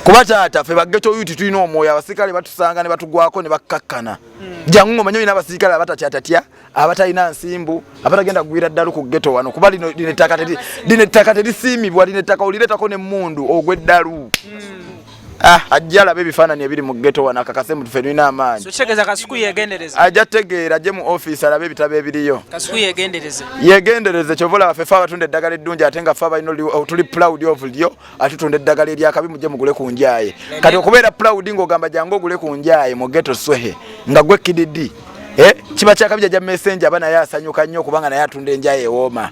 kuba taata ffe baggeto yuti tulina omwoyo abasirikale batusanga ne batugwako ne bakkakkana jangu omanyi olina abasirikale abatatyatatya abatalina nsimbu abatagenda kugwira ddala ku ggeto wano kuba lino ettaka terisiimibwa lino ettaka olireetako n'emmundu ogw'eddalu ajja alabe ebifaananyi ebiri mu ggeto wano akakase mu tufe tulina amaanyi Kasuku yegendereze ajja tegeera ajje mu ofiisi alabe ebitabo ebiriyo Kasuku yegendereze kyovola baffe fe abatunda eddagala eddungi ate nga fe abalina tuli proud of lyo ate tunda eddagala eryakabi mujje mugule ku njaye kati okubeera proud ng'ogamba jangu ogule ku njaye mu ggeto swehe nga gwe kididi kiba kyakabija ja messenger aba naye asanyuka nnyo kubanga naye atunda enjaye ewooma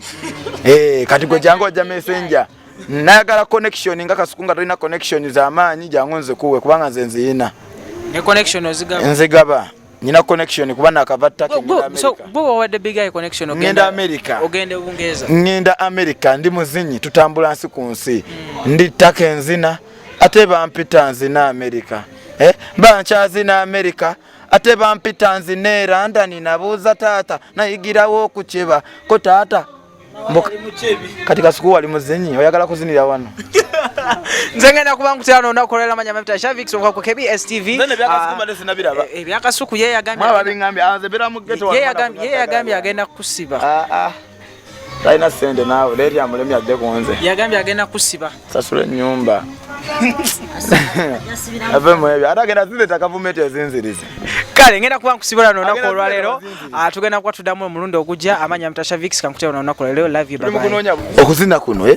kati gwe jangu ojja messenger nayagala connection nga Kasuku nga tolina connection z'amaanyi jangu nze kuwe kubanga nze nziyina ne connection ozigaba nzigaba nina connection kuba nakava ttaka bo wadde big eye connection ngenda America ogende Bungereza ngenda America ndi muzinyi tutambula nsi ku nsi ndi ttaka enzina ate bampita nzina America bankyazina America ate bampita nzina London nabuuza taata nayigirawo okukiba ko taata kati Kasuku wali muzinyi oyagala kuzinira wano nze ngenda kuba nkutera n'onakolera amanya mapita Shavix okuva ku KBS TV ebya Kasuku yeyagambye agenda kusiba talina sente naawe leeti amulemi adde ku nze yagambye agenda kusiba sasula ennyumba ave mu ebyo ate agenda zireeta gavumenti ezinzirize kale ngenda kuba nkusibula n'olunaku olwaleero tugenda kuba tuddamu omulundi ogujja amanya mapita Shavix kankutera n'olunaku olwaleero live bye okuzina kuno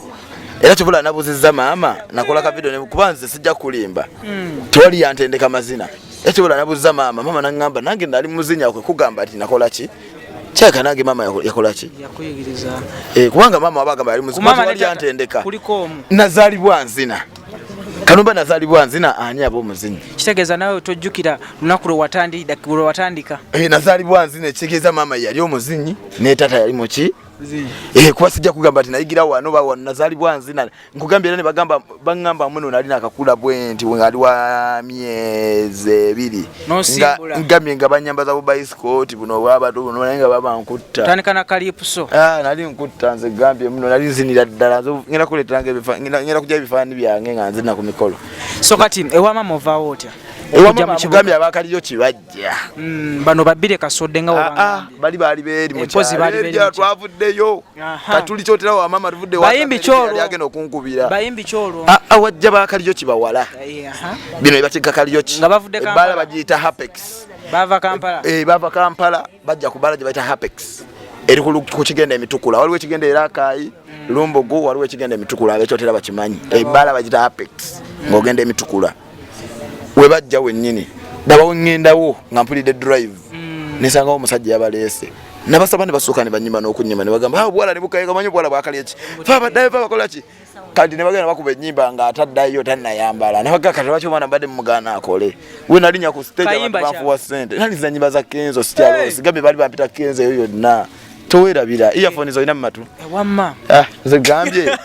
era kibula nabuzizza maama nakola ka video kuba nze sijja kulimba tewali yantendeka mazina era kibula nabuzizza maama nangamba nange ndali muzinya kwe kugamba ati nakola ki kyaka nange maama yakola ki yakuyigiriza kubanga maama wabagamba yali muzinya tewali yantendeka kuliko nazaalibwa nzina kanumba nazaalibwa nzina ani abo muzinyi kitegeeza nawe tojjukira lunaku lwe watandika nazaalibwa nzina ekitegeeza maama yali omuzinyi ne taata yali muki kuba sijja kugamba ati nayigira wano nazaalibwa nzina nkugambye era ne bagamba muno nali nakakula bwenti ngali wa myezi 2 ngambye nga banyambaza bu bicycle buno bwabatu buno naye nga babankutta tandikana kalipuso nali nkutta nze gambye muno nali nzinira ddala ngenda kuleetanga ngenda kujja ebifaananyi byange nga nzina ku mikolo so kati ewa mama ovaawo otya mugambye abakaliyo kibajja bano babire kasodde nga bali beeri mukyalo twavuddeyo katuli kyoterawo wamama tuvudde agenda okunkubira bayimbi kyolwo wajja bakaliyo kibawala bino ebategeka kaliyo ki ebbala bagiyita hapex bava Kampala bajja ku bbala gye bayita hapex eri ku kigenda emitukula waliwo ekigenda Erakayi Lumbogo waliwo ekigenda emitukula abekyotera bakimanyi ebbala bagiyita hapex ng'ogenda emitukula webajja wennyini dabawo ngendawo nga mpulidde drive nesangawo omusajja yabaleese nabasaba ne basooka ne banyima n'okunyima ne bagamba bwala ne Lukaye gamanyi bwala bwakali eki fa baddayo fa bakola ki kati ne bagenda bakuba ennyimba nga ataddayo tannayambala ne bagamba kati lwaki omwana mbadde mumugaana akole we nalinya ku stage abantu banfuwa ssente naliza nnyimba za Kenzo sityalo sigambye bali bampita Kenzo eyo yonna towerabira earphone zolina mu matu wamma nze gambye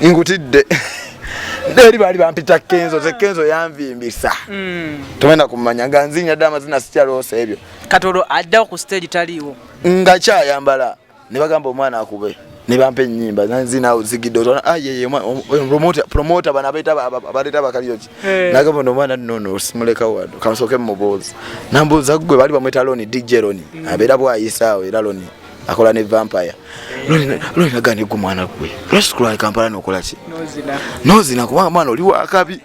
ngutidde Deri bali bampita Kenzo ze Kenzo yanvimbisa tomenda kumanya nga nzinya dda amazina sikyalose ebyo katolo adda ku stage taliwo nga kyayambala ne bagamba omwana akube ne bampa ennyimba nzina zigiddo ayeye promoter bana baleta bakaliyo ki nagamba omwana nono simuleka wado kamusoke mubozi nambuza gwe bali bamweta Loni DJ Loni abera bwayisaawe era Loni akola ne vampire Loni nagani gwe mwana gwe let's cry Kampala nokola ki nozina kubanga mwana oli wakabi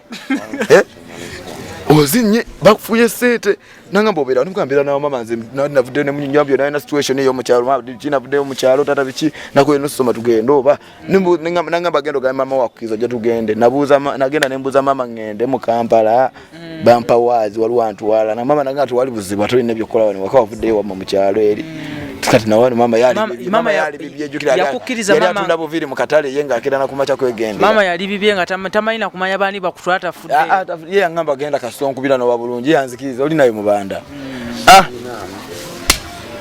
ozinye bakufuye sente nangamba obera nimugambira na mama nze navudde ne munyambyo na situation eyo mu kyalo navudde mu kyalo tata biki nako eno soma tugenda oba nangamba gendo ga mama wakukiza je tugende nabuuza nagenda nembuza mama ngende mu Kampala bampa wazi wali wantu wala na mama nangati wali buzibu atoli nebyo kola wani wakavudde wa mu kyalo eri kati na wano mama yali bibye jukira yakukiriza mama yali atunda mu katale yenga akira na kumacha kwegenda mama yali bibye nga tamanyi kumanya bani bakutwata fudde ye ngamba genda kasonku no wabulungi yanzikiriza oli nayo mubanda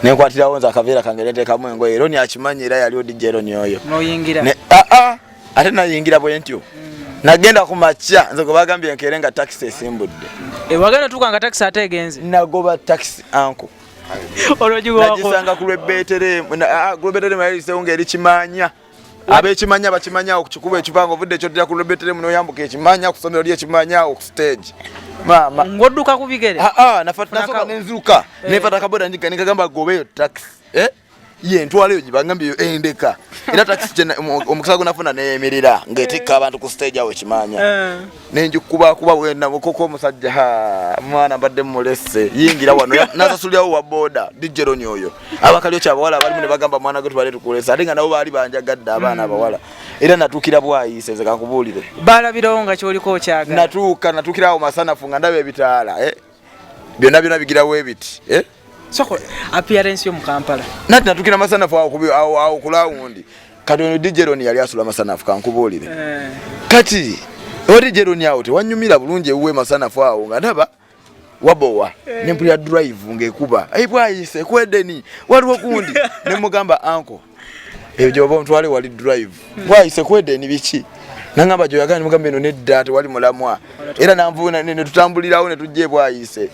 ne kwatira wonza akavera kangelete kamwe ngoye Loni akimanyi era yali DJ Loni oyo no yingira ate na yingira bwentyo nagenda kumacha nze go bagambye nkerenga taxi esimbudde wagenda tukanga taxi ategenze nagoba taxi anko olojugo wako najisanga kulwebetere mayise unge eri kimanya abekimanya bakimanya okukikuba ekipango vudde kyotya ku lobetere muno yambuka ekimanya kusomero lye kimanya ku stage mama ngoduka kubigere nasoka nenzuka nefata kaboda ndika nikagamba gobeyo taxi ye ntwaleyo gibangambye endeka era taxi omukasago nafuna neyemerera ngetika abantu ku stage awo ekimanya nenjikuba kuba wena koko omusajja mwana mbadde mulese yingira wano nasasulyawo wa boda dijeroni oyo abakaliyo kyabawala bali ne bagamba mwana gwe tubale tukulesa ate nga nabo baali banjagadde abaana abawala era natukira bwayise ze kakubulire balabirawo nga kyoliko okyaga natukirawo masanafu nga ndabe ebitaala byonna bigirawo ebiti soko appearance yo mu Kampala nati natukira masanafu awo kulawundi kati ono dijeroni yali asula masanafu kankubulire kati ori jeroni awo tewanyumira bulungi uwe masanafu awo nga ndaba wabowa nempulira drive ngekuba bwayise kwedeni waliwo kundi nemugamba anko ebyo oba ntwale wali drive bwayise kwedeni biki nangamba jo yagani mugambe eno nedda wali mulamwa era nanvuna ne tutambulirawo ne tujje bwayise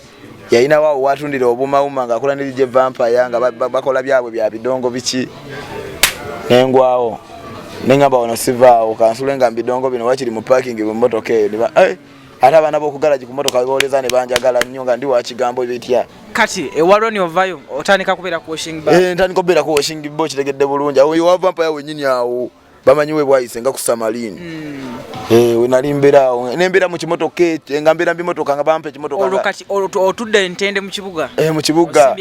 yayina wao watundire obumauma nga akola nilije vampire nga bakola byabwe bya bidongo biki nengwawo nengamba ono sivaawo kansulenga mbidongo bino wakiri mu parking mu motoka eyo niba ate abaana b'oku garage ku motoka booleza ne banjagala nnyo nga ndi wa kigambo bitya kati ewaloni ovayo otandika kubeera ku washing bar ntandika kubeera ku washing bar kitegedde bulungi awo wa vampire wennyini awo bamanyiwe bwayise nga ku Samaline wenalimberawo nembera mu kimotoka nga mbera mbimotoka nga bampa ekimotoka olukati otudde entende mu kibuga mu kibuga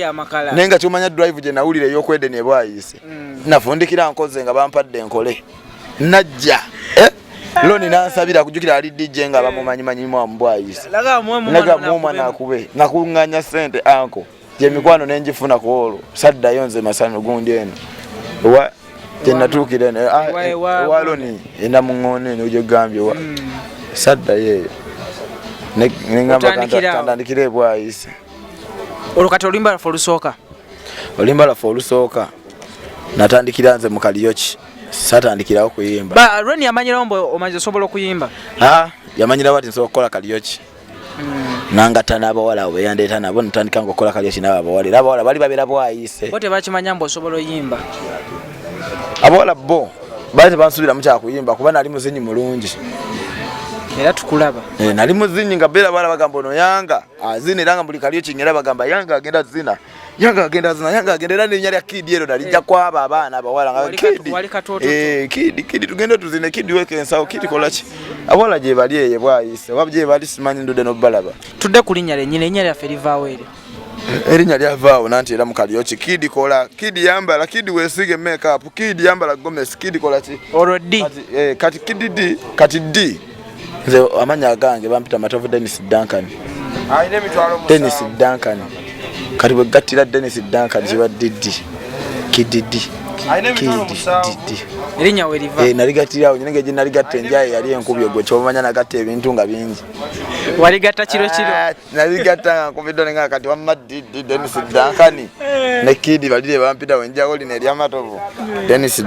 nenga kyomanya drive gye nawulire ey'okwedeni bwayise nafundikira nkoze nga bampadde enkole najja loni nansabira kujukira ali DJ nga bamumanyimanyi mu bwayise laga muuma nakube nakunganya sente anko je mikwano nenjifuna ku olo sadda yonze masano gundi eno tenatukire waloni enda mungone n'ojo gambye wa sadda ye nengamba kandandikire bwayise olukati olimba for lusooka natandikira nze mu kaliyoki satandikirawo kuyimba Ron yamanyirawo mbo omanyi osobola okuyimba yamanyirawo ati nsobola okukola kaliyoki nangata n'abawala abo yandeeta nabo natandika nga okukola kaliyoki n'abawala era abawala bali babeera bwayise bo tebakimanya mbu osobola oyimba abawala bo baali tebansubiramu kyakuyimba kuba nali muzinyi mulungi era tukulaba nali muzinyi nga beera bawala bagamba ono yanga azina era nga buli kaliyoki ngera bagamba yanga agenda zina yanga agenda era n'erinnya lya kidi ero nalijja kwaba abaana abawala nga kidi tugende tuzine kidi weka ensawo kidi kolaki abawala gye bali eyo bwayise oba gye bali simanyi ndudde n'obbalaba tudde ku linnya lennyini erinnya lyaffe livaawo eri erinnya lyavaawo nanti era mu kaliyoki kidi kola kidi yambala kidi weesige makeup kidi yambala gomesi kidi kola ki olwo ddi kati kidi kati ddi nze amanya gange bampita matovu Dennis Duncan kati bwe gattira Dennis Duncan kiba didi kididi erinnya we liva naligatirawo nyinenge gye naligatta enjaye yali enkubye gwe kyomanya nagatta ebintu nga bingi waligatta kiro naligatta nga nkubidde nga kati wamma didi Dennis Duncan ne kidi balire bampita wenjawo lino eryamatovu Dennis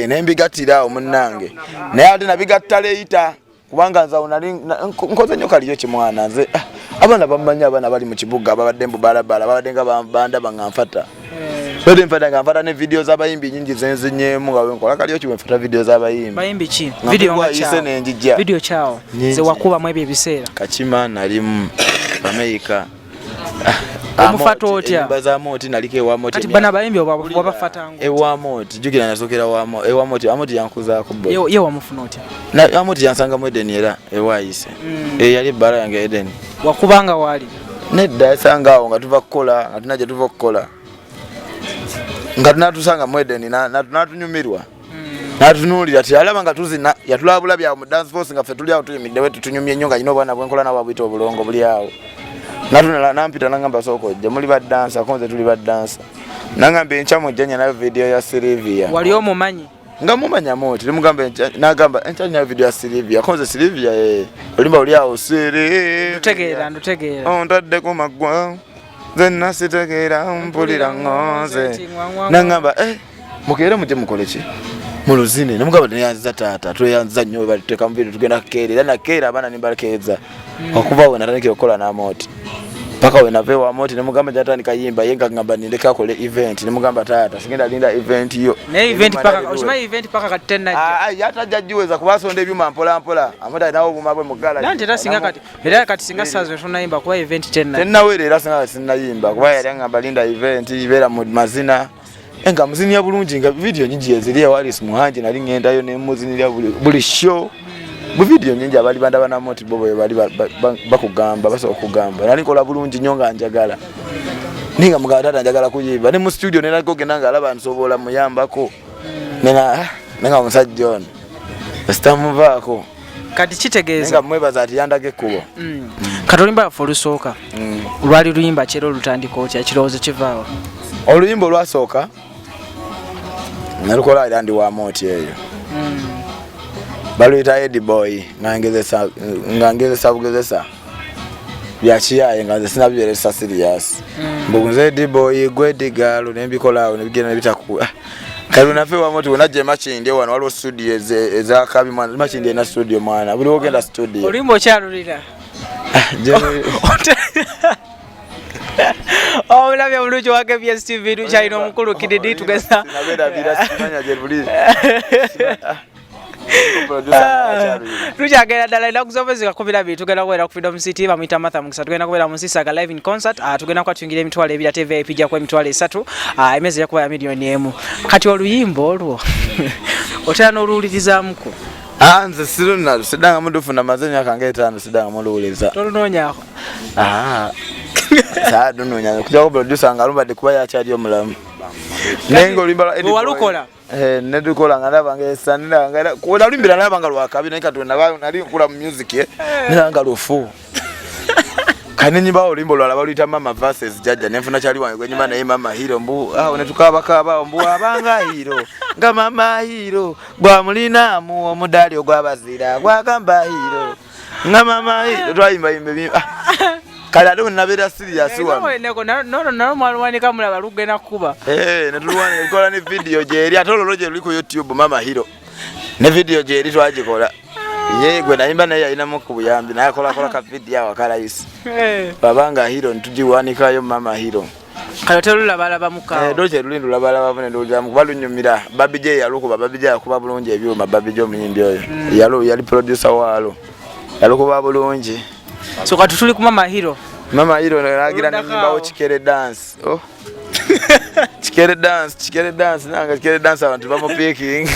nembigattirawo munnange naye ate nabigatta leeta kubanga nzawo nali nkoze nnyo kaliyo kimwana nze abaana bamanya abaana bali mu kibuga ababadde mbu balabala babadde nga bandaba nga nfata bade mfata nga nfata ne video z'abayimbi nyingi zenzinyemu nga wenkola kaliyo kiwe mfata video z'abayimbi bayimbi ki video nga ise nenjija video chao ze wakuba mu ebyo ebiseera kachima nalimu America omufato otya bazamoti nalike ewamoti kati bana bayimbi wabafatango ewamoti jukira nasokera ewamoti amoti yankuzaako bo ye wamufuna otya na amoti yansanga mu Eden era ewayise yali bara yange Eden wakubanga wali nedda esangaawo nga tuva kukola nga tunaje tuva kukola nga tunatusanga mu Eden natunyumirwa natunuulira tyalaba nga tuzina yatulabula byawo mu dance force nga ffe tuli awo tuyimidde wetu tunyumye nnyo nga nyina obwana bwenkola nabo bwita obulongo buli awo natunala nampita nangamba soko je muli ba dansa konze tuli ba dansa nangamba enchamo jenya na video ya Silvia wali omumanyi nga mumanya moti limugamba nagamba enchanya video ya Silvia konze Silvia olimba oli awo sere ndutegeera ontadde ku magwa zenna sitegeera mpulira ngoze nangamba mukere muje mukoleki muluzine namugamba neyanza tata tweyanza nnyo bali teka mubiri tugenda kera era nakera abana nimbalekeza okuva we natandikira okukola n'amoti paka wenapewa moti nemugamba jata nikayimba yenga ngamba nileka kole event nemugamba tata singenda linda event hiyo ne event paka ushima event paka katena yata jajiweza kubasonde byuma mpola mpola amata nawo bumabwe mugala nante tasinga kati era kati singa sazo tunayimba kwa event tena wele era singa sinayimba kuba yali ngamba linda event ibera mu mazina enga muzini ya bulungi nga video nyingi eziliya wali simuhanje nali ngenda yo ne muzini ya buli show bu video nyingi abali banda bana moti bobo bali bakugamba basa okugamba nali kola bulungi nyonga njagala ninga mugada tata njagala kuyiba ne mu studio nena gogenda alaba nsobola muyambako nena omusajja ono stamuvaako kati kitegeeza nga mwebaza ati yandage kubo katolimba folusooka lwali luyimba kero lutandika otya kirowoozo kivaawo oluyimba olwasooka nalukola era ndi wa moti eyo baluyita Eddie Boy ngangezesa bugezesa byakiyaye nga nze sinabyeresa serious mbugunze Eddie Boy gwedigaalo nembikolawo nebigenda nebitaku kali unafe wa moti unaje machindi wano waliwo studio eza kabi mwana machindi ena studio mwana buli wogenda studio olimbo kyalulira labya bulungi wake PSTV tukyalina omukulu kididi tugeza tukyagenda ddala ina kuzobezeka kubira bintu tugenda kubeera ku Freedom City bamuyita Martha Mukisa tugenda kubeera mu Nsisaga live in concert tugenda kwatuyingira emitwalo ebiri ate VIP ijja emitwalo 3 emezi ejja kuba ya miliyoni emu kati oluyimba olwo otera n'oluwulirizamuko nze siruna sidanga mudufuna mazenya kange 5 sidanga muluwuliza tolunoonyako sadunonya kujja ku producer ngalumba de kuba yakyali omulamu nengo oluyimba walukola nedukola ngala sanira ngala kuona lumbira nabanga lwakabi naika tuna nali nkula mu music nanga lufu kanenyi ba olimbo lwala baluyita mama verses jajja nenfuna kyali wange kwenyuma naye mama hero mbu netukaba kaba mbu abanga hero nga mama hero gwa mulina mu omudali ogwabazira gwagamba hero nga mama hero twayimba imbe kala ndo nabera serious wano no mwalwani kamula balugena kuba netulwane ikola ne video jeri atololo je liko YouTube mama hero ne video jeri twagikola gwe naimba naye alina mu kubuyambi naye akola ka video akala isi babanga hero ntujiwanikayo mama hero kale telula balaba mukawo doje lulindu labala babone ndoja mu balunyumira Baby J yalukuba Baby J yakuba bulungi ebyuma Baby J omuyimbi oyo yali producer walo yalukuba bulungi so kati tuli ku mama hero nagira nimba chikere dance chikere dance nanga chikere dance abantu bamo picking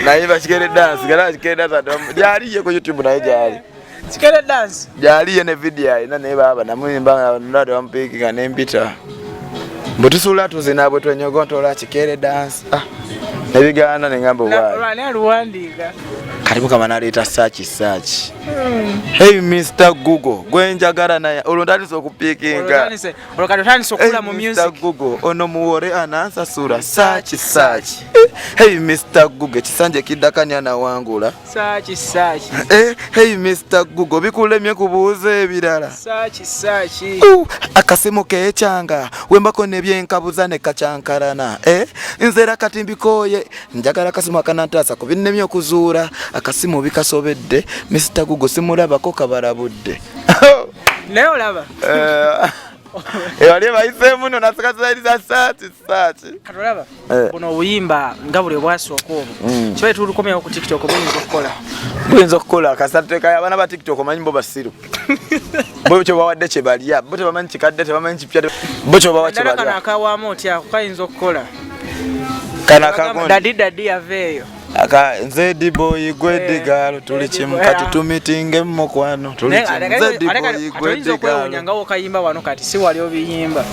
naiba chikere dance gara chikere dance jali ko YouTube naye jali chikere dance jali ne video ina ne baba namuyimba ndado bamo picking anembita mbutusula tuzinabwe twenyogontola chikere dance nebigana nengambo wali aluwandika karibu kama naleta search hey Mr Google gwenjagara naye olondaniso okupikinga olokatotaniso kula mu music Mr Google ono muwore anaanza sura search hey Mr Google kisanje kidakanya na wangula search hey Mr Google bikulemye kubuuze ebirala search akasemo keechanga wembako nebyenkabuza ne kachankarana nzera katimbikoye njagala kasimo kanantasa kubinnemye okuzuura akasimu bikasobedde Mr Google simulabako kabarabudde leo laba wali bayise muno nasakazairiza search katolaba buno obuyimba nga buli bwasooka obwo kibaye tulukomyawo ku TikTok buyinza okukola kasateka abana ba TikTok manyimbo basiru bo cyo bawadde kye balya bo tebamanyi kikadde tebamanyi kipya bo cyo bawadde kye balya kana akawamu otya kayinza okukola kana kagonda dadi aveyo aka Eddie Boy gwedigaalo tuli kimu kati tumitinge mmokwano tuli kimu Eddie Boy gwedigaalo nyangawo kayimba wano kati si wali obiyimba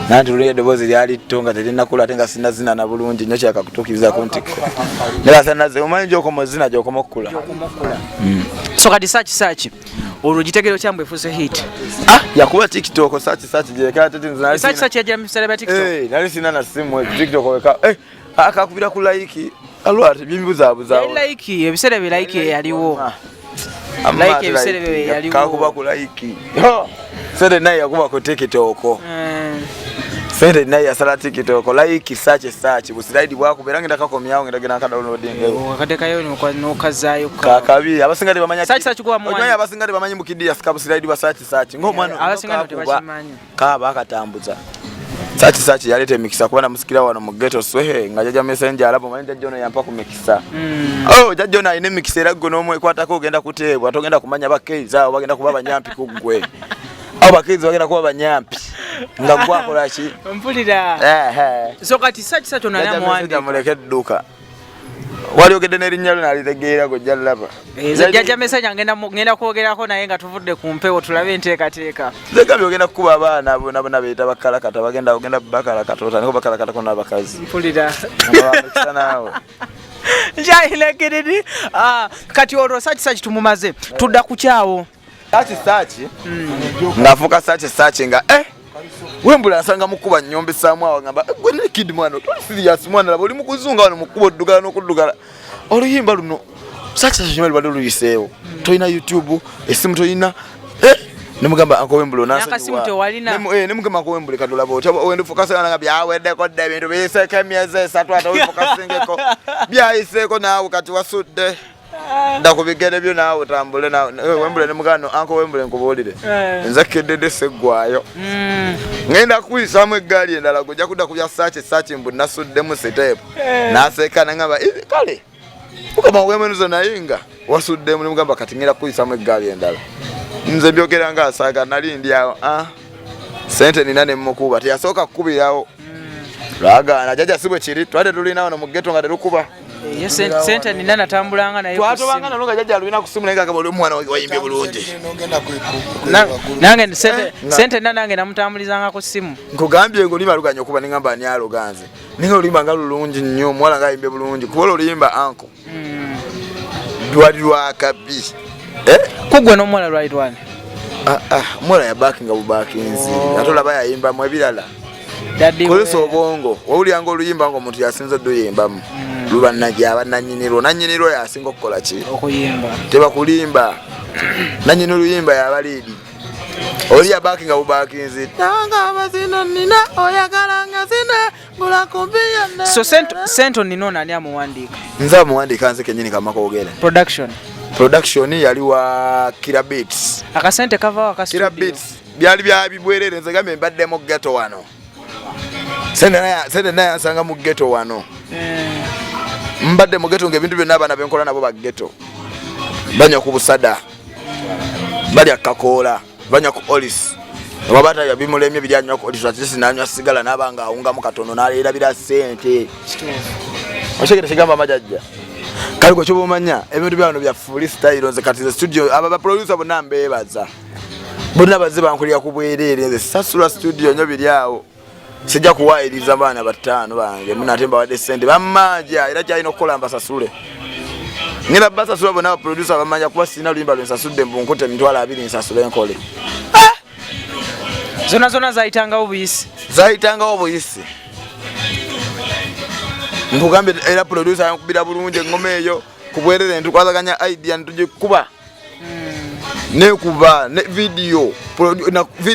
nanti lule dobozi lyali tonga telina kula tenga sina zina na bulungi nyo kyaka kutukiriza kontiko nela sana ze umanyi joko mozina joko mokula so kati search olugitegero kyambwe fuse hit yakuba TikTok search je kati nzina search ya jamii sala TikTok nali sina na simu TikTok weka akakubira ku like alwati bimbuzabuza like ebisere be like yaliwo like ebisere be yaliwo kakuba ku like sede naye yakuba ku TikTok Sente naye yasala TikTok like search buslide bwako beranga ndakakomyawo ngenda downloading akatekayo nokazaayo kakabi abasinga bamanya search kwa mwana onya abasinga bamanyi mukidia skab slide ba search ngomwana abasinga tebachimanyi kaba akatambuza search yalete mikisa kubana musikira wano mu ghetto swehe nga jaja messenger alabo manje jono yampa ku mikisa jajona ine mikisa era gono omwe kwatako ogenda kuteebwa atogenda kumanya bakeiza bagenda kuba banyampi kugwe abakeiza bagenda kuba banyampi nga gwakola ki mpulira so kati search onala muwande muleke duka wali ogende nerinyalo nalitegeera go jalaba jaja message ngenda kwogerako naye nga tuvudde ku mpewo tulabe enteekateeka zegambi ogenda kukuba abaana bona beeta bakalakata bagenda bakalakata otandika bakalakata kona abakazi mpulira naawe njailegededi kati olwo search tumumaze tudda ku kyawo search ngafuka search nga wembula asanga mukuba nyombe samwa wangamba gwe ne kid mwana to serious mwana labo oli mukuzunga wano mukuba oddugala n'okuddugala oluyimba luno search nyombe bado luyiseewo toyina YouTube esimu toyina nemugamba anko wembula nemugamba anko wembula kadolabo wende focus nga byawedde ko dde bintu biseke myeze 3 ata wifocusingeko byayiseko naawe kati wasudde ndakubigere byo naawe tambule naawe wembule nemugano anko wembule nkubuulire nza kedede segwayo ngenda kuyisamu eggaali endala gojja kudda kubya search mbu nasuddemu setepu naseekana ngamba kale ukama wemenuzo nayinga wasuddemu nemugamba kati ngenda kuyisamu eggaali endala nze byogera nga asaaga nali ndi awo sente nina nemukuba teyasooka kukubirawo lwagaana jaja sibwe kiri twade tulina wano mu ghetto nga terukuba sente nina natambulanga naye twatobanga nalunga jaja alina kusimu naye nga bali omwana wayimbye bulungi nange sente nange namutambulizanga ku simu nkugambye ngolima luganya okuba ningamba ani aloganze ninga olimba nga lulungi nnyo omwana nga ayimbye bulungi kuba olimba anko lwali lwakabi kugwe n'omuwala lwalirwani omuwala yabakinga bubakinzi ate olaba yayimbamu ebirala kolesa obwongo wawulyanga oluyimba nga omuntu yasinza odduyimbamu luba najaba nanyiniro yasinga okukola ki tebakulimba nanyini oluyimba yabaliidi oli yabakinga bubakinzi tanga abazina nina oyagalanga zina gulakumbiyana so sento nino nani amuwandiika nze amuwandiika nze kenyini kamakoogere production yali wa Kira Beats akasente kava wa Kira Beats byali bya bibwerere nze gambe mbadde mu ghetto wano sende naye asanga mu ghetto wano mbadde mu ghetto ng'ebintu byonna abaana benkola nabo ba ghetto banywa ku busada balya kakoola banywa ku olis wabata yabimulemye biryanywa ku olis ati sinanywa sigala n'abanga awungamu katono n'aleerabira sente oshekere kigamba amajajja kali ko kyobumanya ebintu byano bya freestyle nze kati the studio aba producer bonna mbebaza bonna bazze bankulira ku bwerere nze sasula studio nyo biryawo sijja kuwairiza abaana batano bange munatemba wadde sente bamanja era kyalina okukola mbasasule ngenda basasula bonna producer bamanja kuba sina luyimba lwensasudde mbunkute emitwalo 2 nsasule enkole zona zayitangawo buyisi nkugambe era producer yankubira bulungi engoma eyo kubwerere ntukwazaganya idea ntugikuba nekuba ne video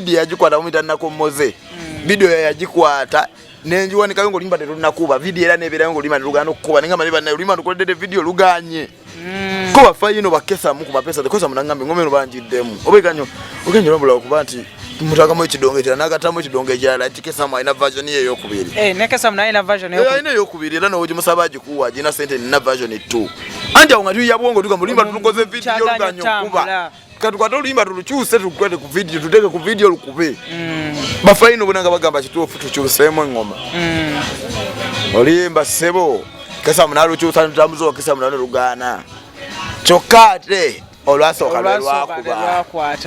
yagikwata mumitanako moze video yagikwata nenjiwanika yongo limba terunakuba video era nebera yongo limba lugano kuba ninga maliba na limba tukodede video luganye kuba fayino bakesa mu kuba pesa kosa munangambe ngome no banjiddemu obekanyo lombola okuba nti mutagamo ekidonge tera nakatamu ekidonge kyala tikesa mu ina version ye yokubiri nekesa mu ina version yokubiri era no oji musabaji kuwa jina sente na version 2 anja unga tuya bwongo tuka mulimba tukoze video luganyo kuba katukwata oluyimba tulukyuse tukwete ku video tuteke ku video lukube bafayino bonanga bagamba kituufu tukyuseemu engoma oluyimba sebo kesa munalukyusa ntambuzo kesa munalo lugana kyokate olwasooka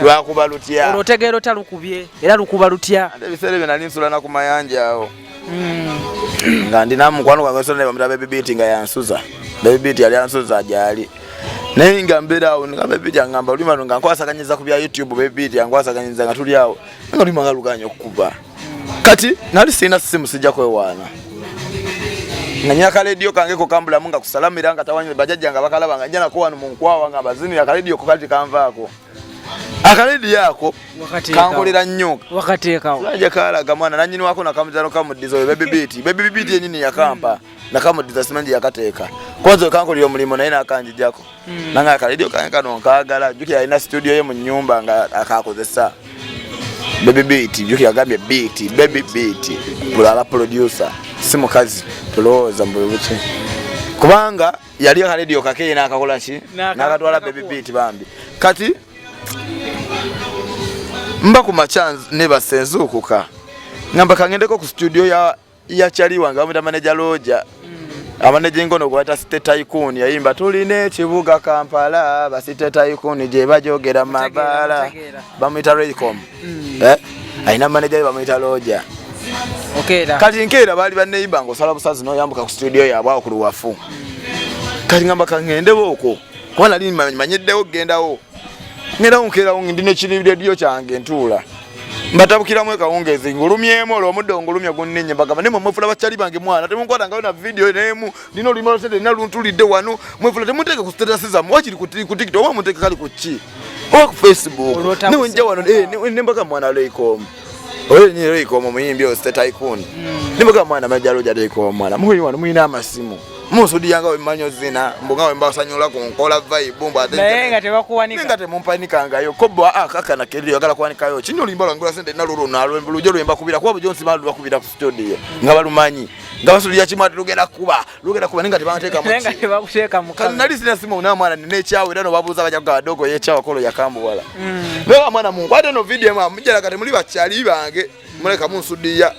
lwakuba lutya olotegeero talukubye era lukuba lutya ebiseera byo nali nsulana ku mayanja awo nga ndina mukwano gwange sona bamutaba Baby Beat nga yansuza Baby Beat yali yansuza gyali naye nga mbeera awo nga Baby Beat ngamba olima nga nkwasaganyiza ku bya YouTube Baby Beat yankwasaganyiza nga tuli awo nga olima nga luganya okukuba kati nali sina simu sijja kwewaana nga nyina ka radio kange ko kambulamu nga kusalamira nga tawanyire bajajja nga bakalaba nga njana ko wano mu nkwawa nga bazini ya ka radio ko kati kanvaako Akaledi yako kankolera nnyo wakateekawo laja kalaga mwana nanyini wako nakamuzano kamudizo baby beat yenini yakampa nakamudiza simanji yakateeka kwanza kankolera omulimu naye nakanjijako nanga akaledi kankano nkagala juki alina studio ye mu nyumba nga akakozesa baby beat juki agambye beat baby beat bulala producer simukazi tuloza mbubuche kubanga yali akaledi kakeye nakakola ki nakatwala baby beat bambi kati mba ku machanz ne basenzukuka ngamba kangendeko ku studio ya chali wanga mu manager Roja abanaje ngono gwata State Tycoon yayimba tuline kibuga Kampala ba State Tycoon je bajogera mabala bamita Raycom aina manager bamita Roja kati nkera bali baneiba ngo sala busazi no yambuka ku studio yabwa ku luwafu kati ngamba kangende boko kwana lini manyeddewo gendawo ngera unkera ndine chini radio change ntula mbatabukira mwe kaongeze ngulumyemo lo muddo ngulumya gunninye bagamba ne mufula bachali bange mwana temunkwata ngayo na video nemu nino limalo sente naluntulide wanu mufula temuteke ku status za mwachiri ku TikTok wa muteke kali ku chi o ku Facebook ni wenja wano ne mbaka mwana Raycom oye ni Raycom muyimbi o State Tycoon ni mbaka mwana majalo ja Raycom mwana muyi wano muyina amasimu musudi yanga wemanyo zina mbonga wemba sanyola ku nkola vibe mba naye nga tebakuwanika nga temumpanika yo kobo akaka na kelio yagala kwanika yo kinyo limbalo ngula sente naluro nalwe lujo lwemba kubira kwa Jonsi malu bakubira ku studio nga balumanyi nga basuli ya chimati lugera kuba ninga tebanteeka mu nenga tebakuteeka mu kana nali sina simu na mwana ne chawe dano babuza baja ga dogo ye chawe kolo ya kambu wala leo mwana mungu ate no video mwa mujala kati muli bachali bange muleka munsudiya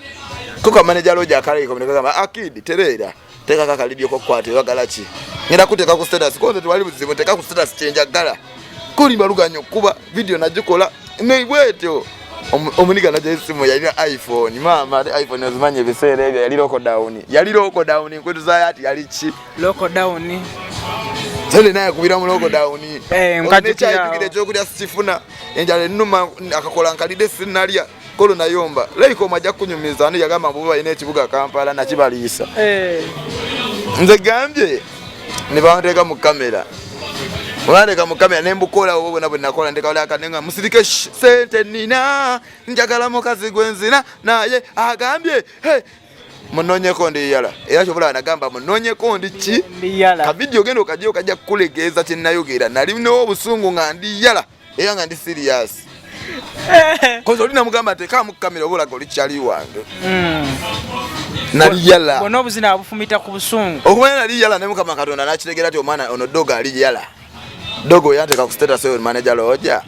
kuka manager Roja akale ikomeneka akidi terera teka kaka lidio ko kwate bagalachi ngenda kuteka ku status konze twali buzibu teka ku status change gala kuli baluganyo kuba video najikola ne bwetyo omuniga naje simu ya iPhone mama iPhone azimanye bisere ebyo yali loko down kwetu za yati yali chi loko down zele naye kubira mu loko down mkati ya kile chokulya sifuna enjale numa akakola nkalide sinalia kolo nayomba leiko majja kunyumiza ne yagamba mbuba ine kibuga Kampala na kibalisa nze gambye ne banteka mu kamera Wandeka mu kamera nembukola obwo nabo nakola ndekala akanenga musirike sente nina njagala mukazi gwenzina naye agambye munonye kondi yala era chobola nagamba munonye kondi ki ndiyala ka video gendo kajja kulegeza kinayogera nali no obusungu ngandi yala era ngandi serious kozo lina mugamba teka mu kamera obola goli chali wange nali yala bono obuzina abufumita ku busungu okumanya nali yala nemukama katonda nakitegera ati omwana ono doga ali yala dogo yateka ku status yo manager Roja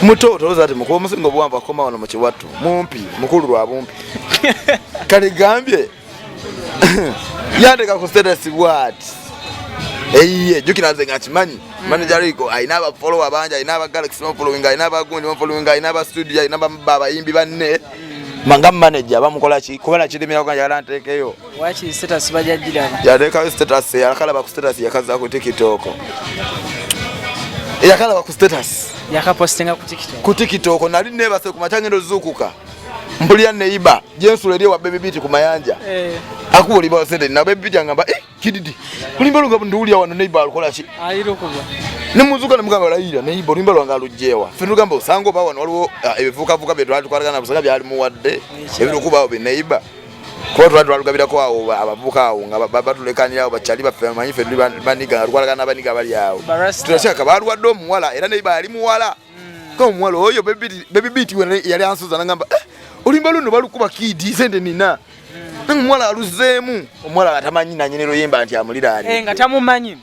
mutoto ozati muko musingo bwamba koma wano mu kiwatu mumpi mukulu lwa bumpi kali gambye yateka ku status what jukina zenga chimanyi manager iko aina aba follower abanja aina aba galaxy following aina aba gundi following aina aba studio aina aba baba imbi banne manga manager bamukola ki kubala kidimira kwa yala ntekeyo wachi status bajajira yateka status yakala ba ku status yakaza ku TikTok yakala ba ku status yakapostinga ku TikTok nali nebase ku matangendo zukuka mpulya neiba jensu ledi wa baby beat ku mayanja akuoli ba sende na baby beat ngamba kididi kulimba lunga nduli wano neiba alikola ki aliro kuba nemuzuka namugamba layira neiba kulimba lwanga lujjewa fenu gamba usango ba wano waliwo ebivuka betu atwalagana busanga byali muwadde ebiro kuba obe neiba ko twalugabira ko awo abavuka awo nga batulekanya awo bachali bafe manyi fe baniga alwalagana baniga bali awo tunashaka balwadde omuwala era neiba ali muwala ko omuwala oyo baby beat yali ansuza ngamba olimba luno balukuba kidi sende nina n'omwala aluzeemu omwala atamanyi nanyinero yemba nti amulira ali nga tamumanyi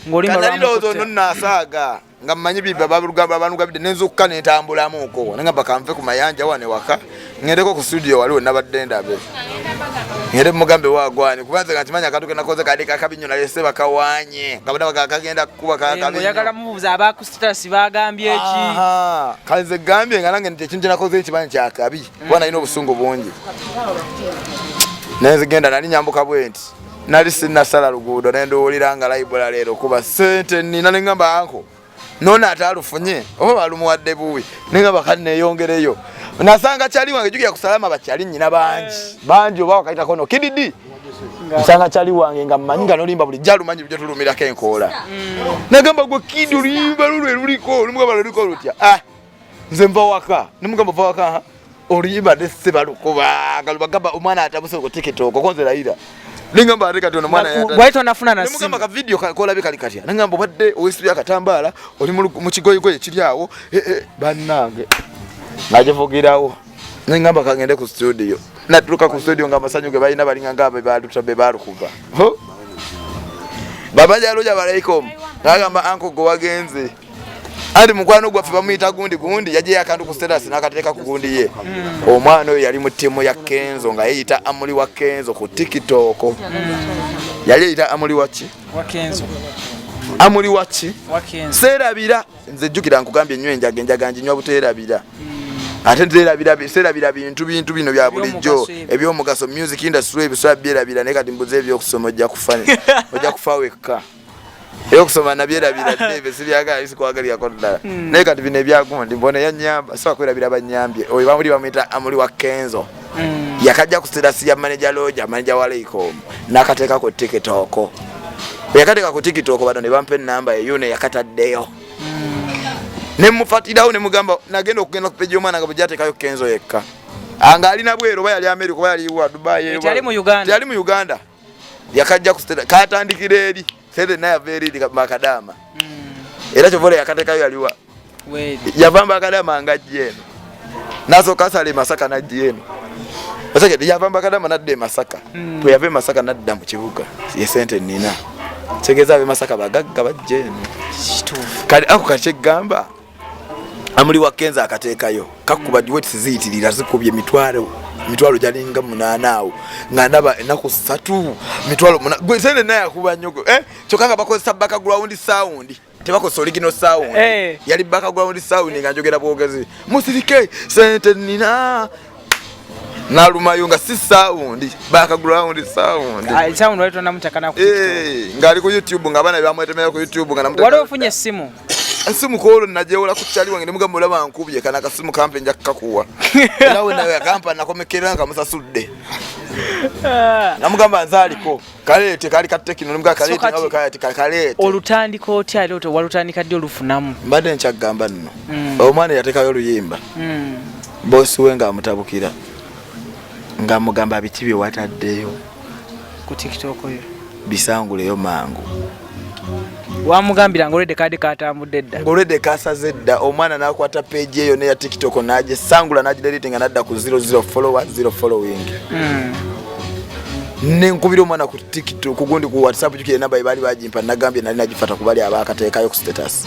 ng'olimba lwamukutte kanalirozo nasaaga nga mmanyi bibba balugamba abanugabidde nenzukka nentambulamuuko nengamba kanve ku mayanja wane waka ngendeko ku studio waliwo nabadde ndabe ngende mugambe wagwani kubanze nga ntimanya akatuke nakoze kadeka kabinyo nalese bakawanye ngabona bakagenda kuba kakabinyo oyagala mubuuza abaku status bagambye ki kanze gambye nga nange nti ekintu kyenakoze ekimanyi kyakabi kuba nalina obusungu bungi nenze genda nali nyambuka bwenti nali sinasala luguudo nenduwulira nga layibula leero kuba sente nina nengamba anko nona atalufunye oba balumuwadde buwi nengamba kati neyongereyo nasanga kyali wange jukira kusalama bakyali nyina bangi oba wakaita kono kididi nsanga chali wange nga manyinga nolimba buli jalu manyi byo tulumira kenkola nagamba gwe kidi olimba lulwe luliko lumugamba luliko lutya nze mva waka nimugamba va waka olimba desse balukuba galubagamba omwana atabuse ko TikTok konze laira ningamba ateka tono mwana ya bwaito nafuna na simu nimugamba ka video kola bikali kati ningamba badde oyisibya katambala oli mu kigoyigoye kiryawo bannange najevugirawo ningamba kangende ku studio naturuka ku studio ngamba sanyuge balina balinga ngabe balutabe balukuba baba jalo jabalaikom ngamba anko go wagenze andi mukwano gwafe bamuyita gundi yaje yakantu ku status nakateka ku gundi ye omwana oyo yali mu timu ya Kenzo nga yeyita amuli wa Kenzo ku TikTok yali yeyita amuli wachi wa Kenzo amuli wachi wa Kenzo serabira nze jukira nkugambye nyenjaga nywa buterabira ate serabira bintu bino bya bulijjo ebyo mugaso music industry ebiswa byerabira ne kati mbuze ebyo kusoma ojja kufa wekka eyo kusoma nabyerabira debe sibyaga isikwagali yakoddala naye kati bino ebyagundi mbone yanyamba so akwirabira banyambye oyo bamuli bamita amuli wa Kenzo yakajja kusirasi ya manager loja manager wa Leikom nakateka ku TikTok yakateka ku TikTok bado ne bampe namba yune yakataddeyo nemufatirawo nemugamba nagenda okugenda kupeja omwana nga bujatekayo Kenzo yekka anga alina bwero bayali America bayali wa Dubai yali mu Uganda yakajja kusitera katandikire eri sede naye very makadama era chovole yakatekayo yaliwa yavamba akadama ngajeno naso kasale Masaka najeno basake yavamba akadama nadde Masaka to yave Masaka nadda mu kibuga yesente nina tegeza ave Masaka bagagga bajeno kali ako kachegamba amuli wa Kenzo akatekayo kakuba diweti ziyitirira zikubye mitwalo jalinga munanaawo ngandaba enaku 3 mitwalo gwe sene naye akuba nyogo chokanga bakozesa background sound tebakosa original sound yali background sound nga njogera bwogezi musirike sente nina nalumayo nga si sound background sound sound wali tonamutaka ku TikTok ngali ku YouTube ngabana bamwetemera ku YouTube nga namutaka wali ofunye simu asimu kolo najeola kuchali wange nemugamba olaba nkubye kana kasimu kampe nja kakuwa era we nawe akampa nakomekera nga musasudde namugamba nzaliko kalete kali katekino nemugamba kalete nawe kalete olutandiko otya lero walutandika ddi olufunamu mbadde nkyagamba nno omwana yatekayo oluyimba bosi we nga amutabukira nga mugamba bitibi wataddeyo ku TikTok yo bisanguleyo mangu wamugambira ngolede kadi katambudde dda ngolede kasazedda omwana nakwata page eyo ne ya TikTok naje sangula naje deleting nadda ku 00 followers 0 following nenkubira omwana ku TikTok kugundi ku WhatsApp jukire namba ibali bajimpa nagambye nali najifata kubali abakatekayo ku status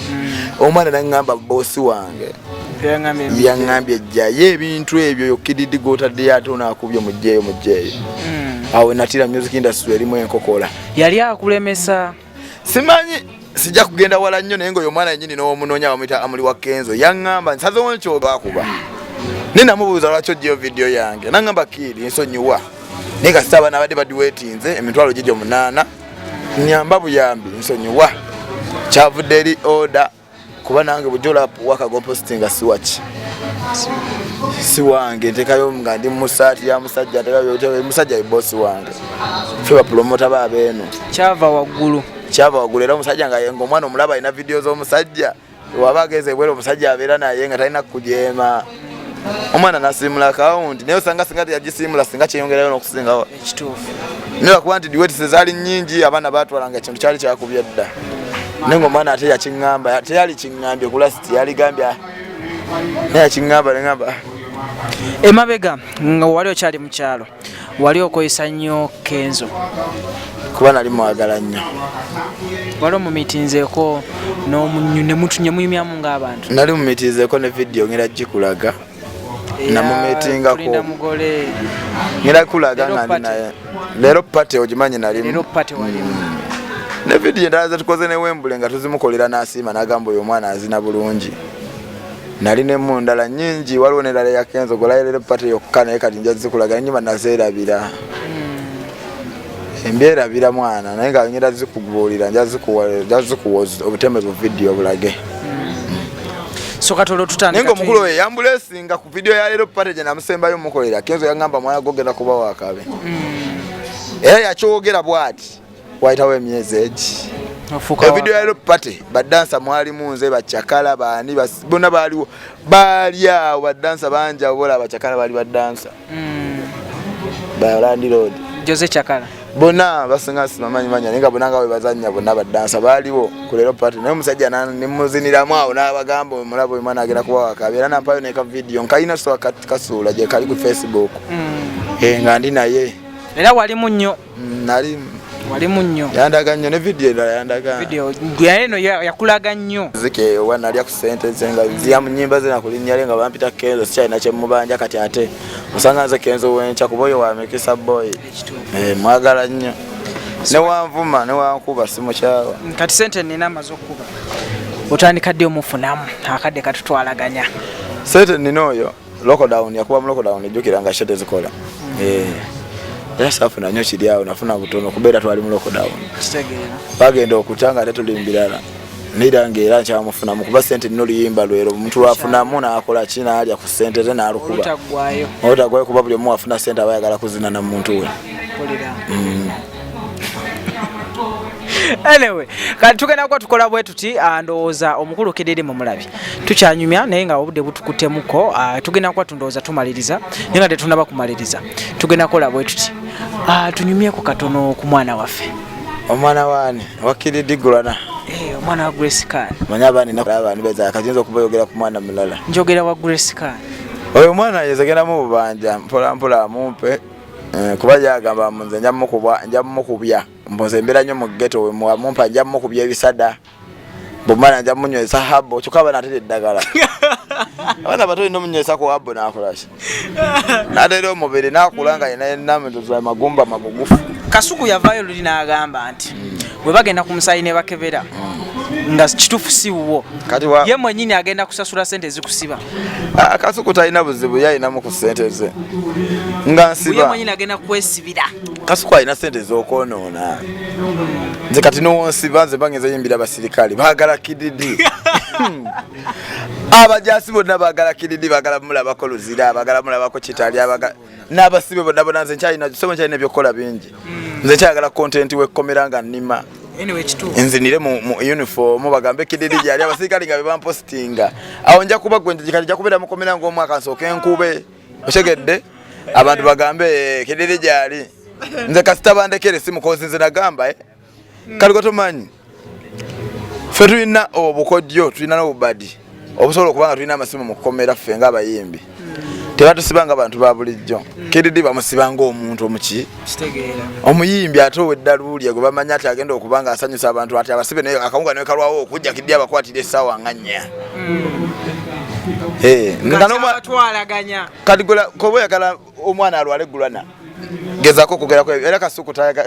omwana nangamba boss wange yangambye jaye ebintu ebyo yokididi gotadde yato nakubye mujjeyo awe natira music industry elimu enkokola yali akulemesa simanyi sijja kugenda wala nnyo naye ngo yomwana yennyini n'omunonya bamuyita amuli wa Kenzo yaŋŋamba nsaze wonkyo bakuba ninamubuuza lwaki ojjeyo video yange naŋŋamba kiri nsonyiwa naye kasita abaana abadde badiweetinze emitwalo gigyo 8 nyamba buyambi nsonyiwa kyavudde eri order kuba nange bujolapu wakagompostinga siwaki si wange ntekayo nga ndi musaati ya musajja tekayo musajja ye boss wange fe ba promoter babeeno kyava waggulu era omusajja nga yengo omwana omulaba ina video z'omusajja wabageze bwero omusajja abeera naye nga talina kujeema omwana nasimula account naye osanga singa yagisimula singa kyeyongerayo n'okusingawo ekituufu naye kuba nti diweti zaali nnyingi abaana batwalanga ekintu kyali kyakubye dda naye ng'omwana ate yakiŋŋamba teyali kiŋŋambye ku lasiti yali gambya naye yakiŋŋamba neŋŋamba emabega nga wali okyali mu kyalo wali okozesa nnyo Kenzo kuba nali mwagala nnyo wali omumitinzeeko ne muyimyamu ng'abantu nali mumitinzeeko ne video ngera gikulaga namumitingako ngera kulaga nga ndi naye leero pate ogimanyi nalimu ne video endala zetukoze ne Wembule nga tuzimukolera n'asiima n'agamba oyo omwana azina bulungi nali nemu ndala nnyingi waliwo n'endala ya Kenzo golayirira pate yokka naye kati nja zikulaga nyuma nazeerabira embyerabira mwana naye nga ngera zikubuulira nja zikuwa obutemevu video bulage so katolo tutandika nengo mukulu we yambulesinga ku video ya leero pate je namusembayo mukolera Kenzo yangamba mwana gogenda kuba wakabe yakyogera bwati wayitawo emyezi egi video ya party badansa mwali munze bachakala bani bonna baliwo bali awo badansa banja bola bachakala bali badansa ba Land Road Jose Chakala bonna basinga simamanyi manya ninga bonanga we bazanya bonna badansa baliwo kulero party naye musajja nani muzinira mwawo n'abagamba mulabo imana agera kuwa akabera nampayo neka video nkaina so kasula je kali ku Facebook nga ndi naye era wali munnyo nali wali munnyo yandaga nnyo ne video endala yandaga video eno yakulaga nnyo zike wana alya ku sente zenga ziya mu nyimba zena kulinya nga bampita Kenzo sikyalina kye mubanja kati ate osanga nze Kenzo wencha kuboyo wa mekisa boy mwagala nnyo ne wanvuma ne wankuba simu kyawa kati sente nina amazo kuba otandika dde omufunamu akadde katutwalaganya sente ninoyo lockdown yakuba mu lockdown ejjukiranga shete zikola yasafuna nnyo kiri awo nafuna butono kubeera twali mu lockdown bagenda okutanga tetulimbirala nirange era nkyamufuna mu kuba sente nino luyimba lwero omuntu lwafunamu n'akola kina alya ku sente ze n'alukuba otagwayo kuba buli omu afuna sente abayagala kuzina na muntu we anyway kati tugenda kwa tukola bwe tuti ndowooza omukulu Kedede mu mulabi tukyanyumya naye nga obudde butukutemuko tugenda kwa tundowooza tumaliriza naye nga tetunaba kumaliriza tugenda kola bwe tuti tunyumyeko katono ku mwana waffe omwana wani wakiridi gulana omwana wa Grace Khan manya bani n'abani beza akajinza okubayogera ku mwana mulala njogera wa Grace Khan oyo mwana yezegera mu bubanja mpola mpola mumpe kuba yagamba munze njamukubya mboze mbera nnyo mu ghetto we mumpa njamukubya ebisada bomana njamunywesa habo kyokaba natete eddagala abana bato ino munywesa ko habo nakolashi natero omubiri nakulanga ina namendoza magumba mabugufu Kasuku yavayo luli n'agamba nti bwe bagenda ku musayi ne bakebera nga kitufu si wo kati ye mwennyini agenda kusasula sente zikusiba Kasuku talina buzibu yalina mu ku sente ze nga Nsiba ye mwennyini agenda kwesibira Kasuku alina sente z'okwonoona nze kati n'Onsiba nze bangeza yimbira abasirikale baagala kididi abajasi bonna baagala kididi baagala mulabako luzira baagala mulabako kitali n'abasibe bonna bonna nze nkyalina ebyokukola bingi nze nkyagala content wekkomera nga nnima nzinire mu uniform bagambe kididi gyali abasirikale nga bebampostinga awo nja kuba gwe kati nja kubeera mukomera ng'omwaka nsooke enkube otegedde abantu bagambe kididi gyali nze kasita bandekere simu kozi nze nagamba kaliko tomanyi ffe tulina obukodyo tulina n'obubadi obusobola okubanga tulina amasimu mu kukomera ffe ng'abayimbi tebatusibanga abantu ba bulijjo kididi bamusibanga omuntu omuki omuyimbi ate oweddaluulye gwe bamanya ati agenda okubanga asanyusa abantu ati abasibe naye akawunga naye kalwawo okujja kiddi abakwatira essaawa nga nnya kati koba oyagala omwana alwale gulana gezaako okugerako era Kasuku tayaga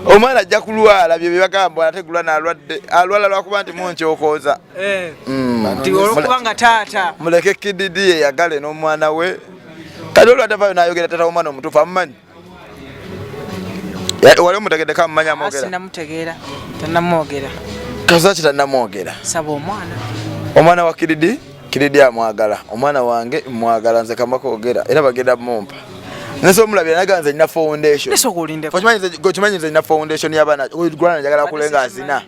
omwana ajja kulwala bye bagamba ate gulana alwala lwakuba nti munkyokooza olwokubanga taata muleke kididi yeyagale n'omwana we kati olwatavayo nayogera tata omwana omutuufu amumanyi wali omutegedde kamumanya amwogera sinamutegeera tannamwogera kasaki tannamwogera saba omwana wa kididi amwagala omwana wange mwagala nze kamakoogera era bagenda mumpa nese omulabira naga nze nina foundation gokimanyi nze nina foundation y'abaana gulana njagala kulenga azina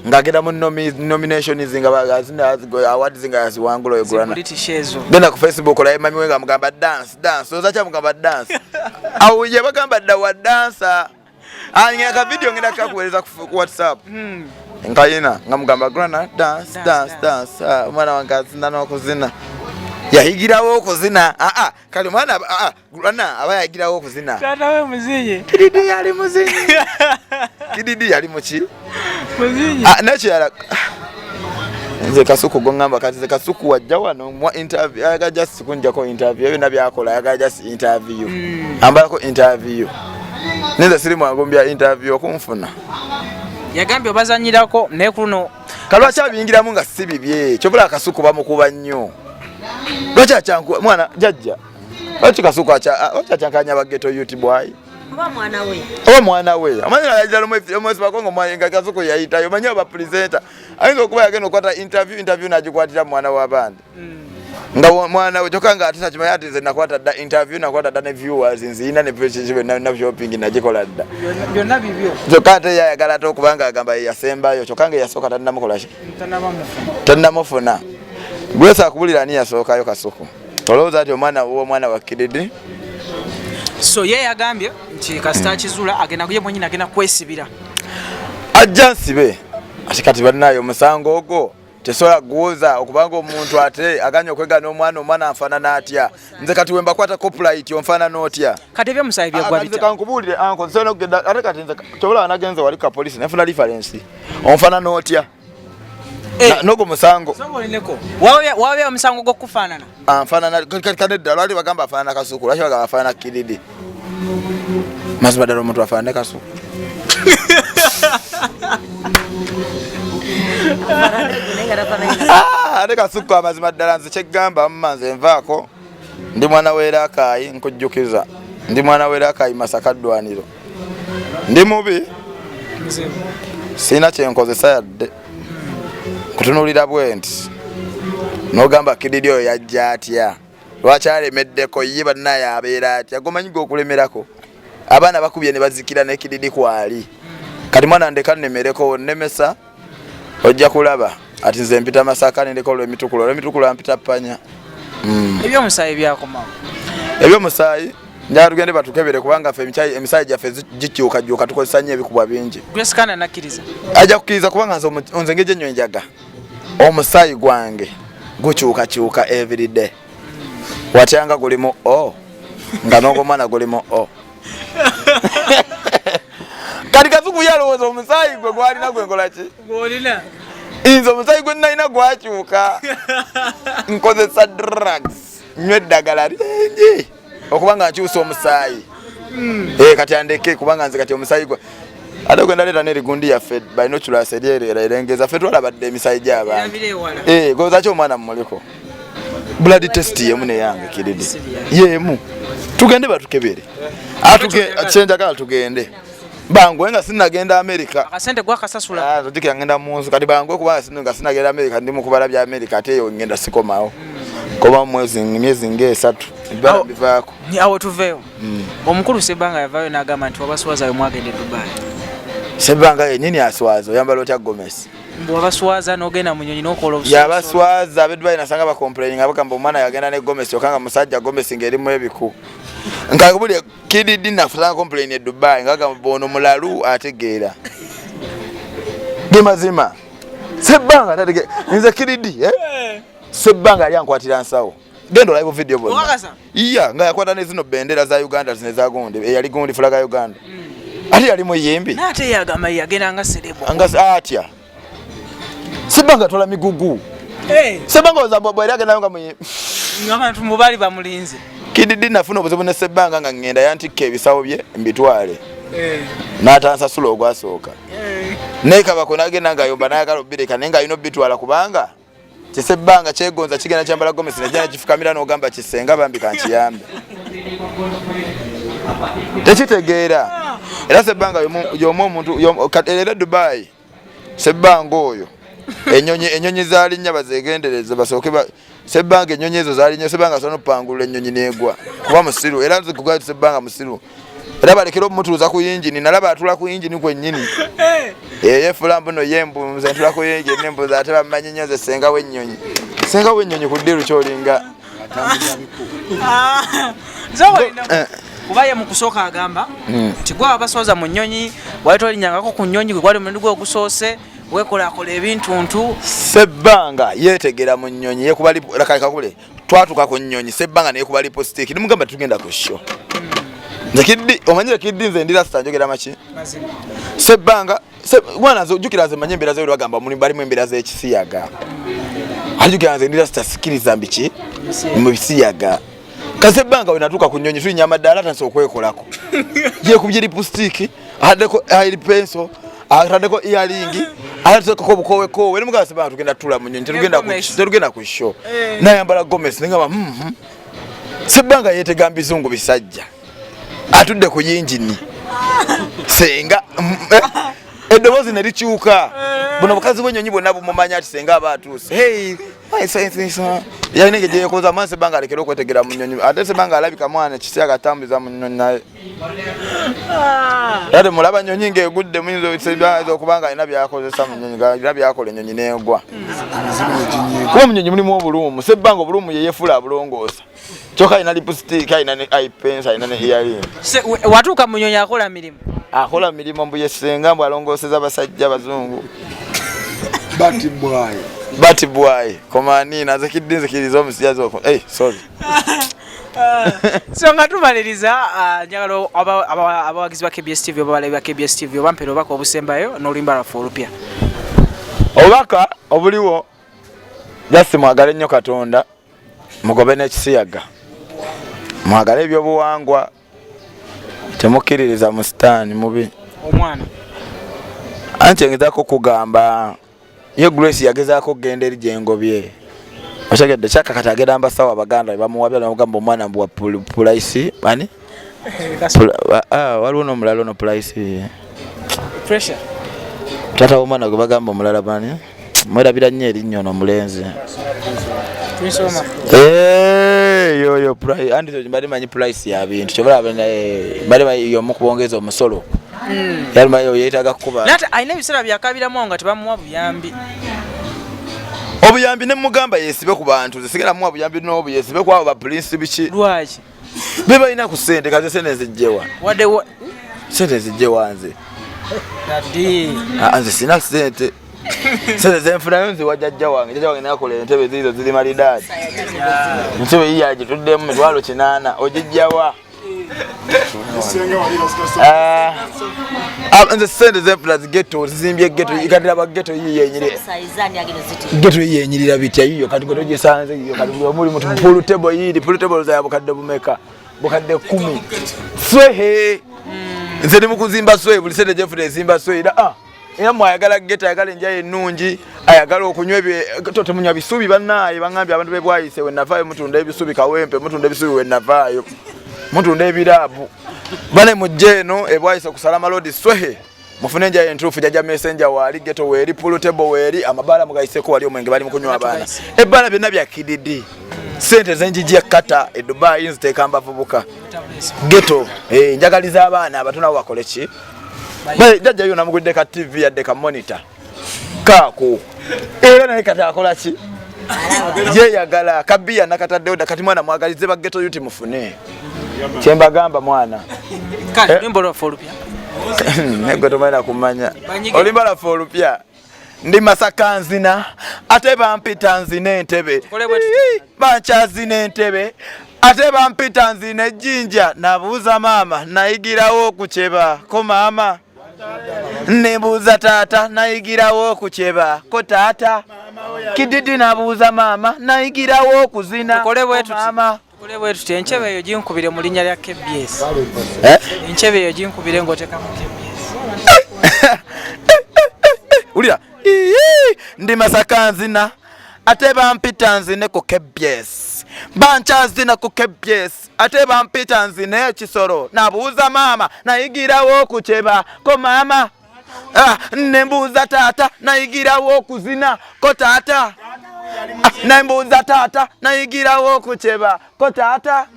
ngagenda mu nomination zinga azina award zinga yaziwangula oyo gulana genda ku Facebook olaye mami wenga mugamba dance oza kya mugamba dance awo ye bagamba dawa dancer anya ka video ngenda kakuweleza ku WhatsApp nkayina ngamugamba gulana dance mwana wange azina n'okuzina yahigirawo okuzina kale mwana gulana aba yahigirawo okuzina tata we muzinyi kididi yali muzinyi kididi yali muki muzinyi nakyala nze Kasuku gongamba kati ze Kasuku wajja wano mu interview ayaga just kunjako interview ebyo nabyakola ayaga just interview ambalako interview nze siri mwagombya interview okunfuna yagambye obazanyirako naye kuno kalwa kyabingiramu nga si bibye kyobula Kasuku bamukuba nnyo lwacha changu mwana jajja lwacha Kasuku lwacha chankanya bageto YouTube boy mwana we amanya yajja omwezi bakongo mwana Kasuku yayitayo manya ba presenter ayinza okuba yagenda okwata interview najikwatira mwana w'abandi nga mwana we chokanga atisa chimayati ze nakwata da interview nakwata da ne viewers nzina ne page na shopping na jikola da byonna bibyo chokate ya yagala to kubanga agamba yasembayo chokanga yasoka tanna mukola shi tanna mufuna gwesa akubulira ni yasoka yo Kasuku toloza ati omwana wa kididi so ye yagambye nti kasita kizula agenda kuye mwenyina agenda kwesibira ajansibe ashikati banayo musango ogo tesola guuza okubanga omuntu ate aganya okwegana omwana afanana atya nze kati wemba kwata copyright omfana notya kati bye musayi bya gwabita kankubulire anko nze no kugenda ate kati nze tobola anagenze wali ka police nafuna reference omfana notya nogo musango sobolineko wawe musango go kufanana amfanana kane dalali bagamba afanana Kasuku lwaki bagamba afanana kididi mazima dalo omuntu afanana Kasuku ate Kasuku amazima ddala nze kyegamba mmanze nvaako ndi mwana w'Erakayi nkujjukiza ndi mwana w'Erakayi Masaka ddwaniro ndi mubi sina kyenkozesa yadde kutunulira bwenti n'ogamba kididi oyo yajja atya lwaki alemeddeko ye bannaye abeera atya gomanyiga okulemerako abaana bakubye ne bazikira ne kididi kwali kati mwana ndeka nnemereko nnemesa ojja kulaba ati nze mpita Masaka nendeko olw'emitukulo mpita Panya ebyo musayi byakomawo ebyo musayi njala tugende batukebere kubanga ffe emisayi gyaffe gikyukakyuka tukozesa nnyo ebikubwa bingi Grace nakkiriza ajja kukkiriza kubanga nze ngeje nnyo enjaga omusayi gwange gukyukakyuka everyday watyanga gulimu o nga n'ogw'omwana gulimu o kati Kasuku yalowooza omusayi gwe gwalina gwenkola ki gwolina nze omusayi gwe nalina gwakyuka nkozesa drugs nywa eddagala lingi okubanga nkyusa omusayi kati andeke kubanga nze kati omusayi gwe ate gwe ndaleeta n'erigundi yaffe balina okyulasa erengeza ffe twalabadde emisayi gy'abantu goza ki omwana mumuliko blood test yemu neyange kididi yemu tugende batukebere kyenjagala tugende bangwe nga sinagenda America akasente gwakasasula tujikira ngenda munzu kati bangwe kubanga sinagenda America ndi mukubala bya America ate yo ngenda sikomawo koba myezi ngesatu ibara bivaako ni awo tuveyo omukulu Sebanga yavayo n'agamba nti wabaswaza yo mwagende Dubai Sebanga yennyini aswaza oyambala otya Gomez bwabaswaza n'ogenda mu nnyonyi n'okola obusuubuzi yabaswaza Dubai nasanga bakomplaining abagamba omwana yagenda ne Gomez okanga musajja Gomez ng'erimu ebiku nkakubulya kididi nafuna complain e Dubai ngagamba bono mulalu ategeera gemazima Sebanga tatege nze kididi Sebanga ali ankwatira nsawo gendo live video bona iya nga yakwata ne zino bendera za Uganda zine za gonde yali gondi flaga ya Uganda ali ali mu yembi nate yagama yagenda nga serebo anga atya Sebanga tola migugu Sebanga ozabwa yali agenda nga mu yembi ngama tumubali bamulinze kididi nafuna obuzibu ne Sebanga nga ngenda yantikke ebisawo bye mbitwale n'atansasula ogwasooka nekabako nagenda nga yomba nayagala obbireka naye nga alina obbitwala kubanga Sebanga kyegonza kigenda kyambala Gomesi najja kifukamira n'ogamba kisenga bambi kankiyambe tekitegeera era Sebanga y'omu omuntu era Dubai Sebanga oyo enyonyi zalinnya bazegendereze basooke Sebanga enyonyi ezo zalinnya Sebanga asobola n'opangulula ennyonyi n'egwa kuba musiru era nze kugamba Sebanga musiru era balekera omutuuza ku yingini nalaba atula ku yingini kwennyini yefula mbuno yembunze ntula ku yingini nembuza ate bamanyi nnyo nze senga w'ennyonyi ku ddiru kyolinga kuba ye mu kusooka agamba nti gwe abaswaza mu nnyonyi wali tolinyangako ku nnyonyi gwe gwali omulundi gwe ogusoose weekolakola ebintuntu Sebanga yeetegera mu nnyonyi yekuba kakule twatuka ku nnyonyi Sebanga neyekuba lipostiki nimugamba tugenda ku show nze kiddi omanyire kiddi nze ndira sitanjogera maki Sebanga mwana nze ojjukira nze manye embeera zewe bagamba balimu embeera z'ekisiyaga alijukira nze ndira sitasikiriza mbiki mu bisiyaga Sebanga we natuuka ku nnyonyi tulinya amadaala atansobola okwekolako yekubye lipostiki ataddeko airi penso ataddeko earring ataddeko obukowekowe nemugamba Sebanga tugenda tutula mu nnyonyi terugenda ku show nayambala Gomez nengamba Sebanga yeetega mbizungu bisajja atudde ku yingini senga eddoboozi ne likyuka buno bukazi bw'ennyonyi bwonna bumumanya ati senga aba atuuse yalina gejekoza manse banga alekera okwetegera mu nnyonyi ate sebanga alabika mwana kisi akatambuza mu nnyonyi naye ate mulaba nnyonyi ng'egudde muyinza okubanga alina byakozesa mu nnyonyi alina byakola ennyonyi n'egwa kuba mu nnyonyi mulimu obulumu sebbanga obulumu yeyefula abulongoosa kyokka alina lipstick alina ne eyepens alina ne earring watuuka mu nnyonyi akola mirimu mbu yesenga mbu alongooseza basajja bazungu Bati boy, komani naze kidinze kirizo omusiyazi okwo. Sorry. So nga tumaliriza njagalo abawagizi ba KBS TV abalabi ba KBS TV obampero obaka obusembayo n'oluyimba lwaffe olupya. Obaka obuliwo jasi mwagale nnyo Katonda mugobe n'ekisiyaga. Mwagale ebyobuwangwa temukkiririza mu sitaani mubi. Omwana. Anti ngezako kugamba yo Grace yagezaako kugenda eri gyengobye otegedde kyaka kati agenda ambasawo abaganda bamuwabya n'ogamba omwana mbu wa pulaisi bani waliwo n'omulala ono pulaisi pressure tata w'omwana gwe bagamba omulala bani mwerabira nnyo erinnya ono omulenzi yoyo andi bali manyi pulaisi ya bintu kyobalaba bali y'omu kubongeza omusolo yalimayo yeetaga kukuba nate alina ebiseera byakabiramu nga tebamuwa buyambi obuyambi ne mugamba yesibe ku bantu zisigala muwa buyambi n'obu yesibe kwabo ba police biki lwaki be balina ku ssente kaze sente zijjewa wadde sente zijjewa nze nze sina ssente sente zenfunayo nze wajjajja wange jajja wange nakola entebe ziizo ziri malidaadi entebe yiyi agituddemu mitwalo 8 ogijjawa nze sente zenfuna zigeto zizimbye geto ikatira ba geto yenyirira bitya yiyo kati goto gisanze yiyo kati muri mutu pool table za bukadde bumeka bukadde 10 swehe nze ndi mukuzimba swehe buli sente zenfuna ezimba swehe era mwayagala geto ayagala enjaye ennungi ayagala okunywa totemunywa bisubi bannaye bangambye abantu bebwayise wenavaayo mutunda ebisubi kawempe mutunda ebisubi wenavaayo mutunda ebiraabu bane mujjeeno ebwayise okusala malodi swehe mufune enjaye entuufu jajja messenger waali geto weeri pool table weeri amabaala mugayiseko wali omwenge bali mukunywa abaana ebbaala byonna bya kididi sente zenjijja kata e Dubai nziteeka mbavubuka geto njagaliza abaana abatono abo bakole ki jajja yo namugudde ka TV yadde ka monitor kaako era naye kati akola ki yeyagala kabiya nakataddewo kati mwana mwagalize ba geto yuti mufune kyembagamba mwana kale nimbo lwaffe olupya nego tomaina kumanya olimba lwaffe olupya ndi Masaka nzina ate bampita nzina entebe bankyazina entebe ate bampita nzina ejjinja nabuuza maama nayigirawo okukyeba ko maama nebuuza taata nayigirawo okukyeba ko taata kididi nabuuza maama nayigirawo okuzina maama Kulewe tuti enchebe eyo jinkubire mu linnya lya KBS. Enchebe eyo jinkubire ngoteka mu KBS. Ulira. Ndi Masaka nzina ate bampita nzine ku KBS. Bancha nzina ku KBS ate bampita nzine ekisoro nabuuza maama nayigirawo okukyeba ko maama nembuuza taata nayigirawo okuzina ko taata nembuuza taata nayigirawo okukyeba ko taata